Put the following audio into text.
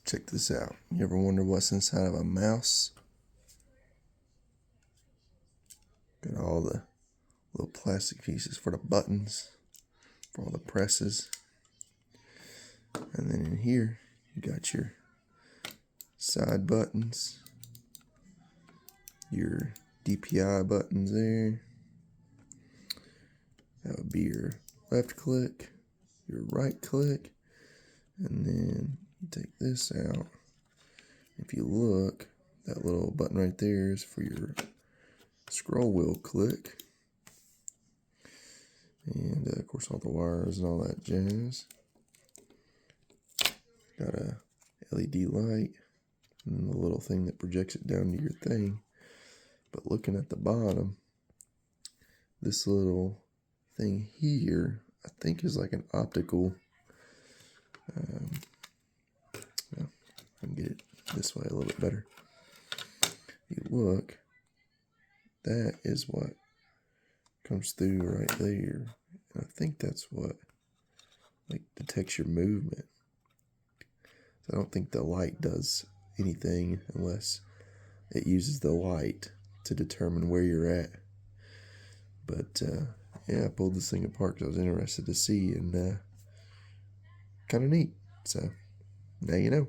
Check this out. You ever wonder what's inside of a mouse? Got all the little plastic pieces for the buttons, for all the presses. And then in here, you got your side buttons, your DPI buttons there. That would be your left click, your right click, and then you take this out. If you look, that little button right there is for your scroll wheel click. And of course all the wires and all that jazz. Got a LED light and the little thing that projects it down to your thing. But looking at the bottom, this little thing here, I think is like an optical, well, I can get it this way a little bit better. You look, that is what comes through right there. And I think that's what like detects your movement. So I don't think the light does anything unless it uses the light to determine where you're at. But yeah, I pulled this thing apart because I was interested to see, and kind of neat. So now you know.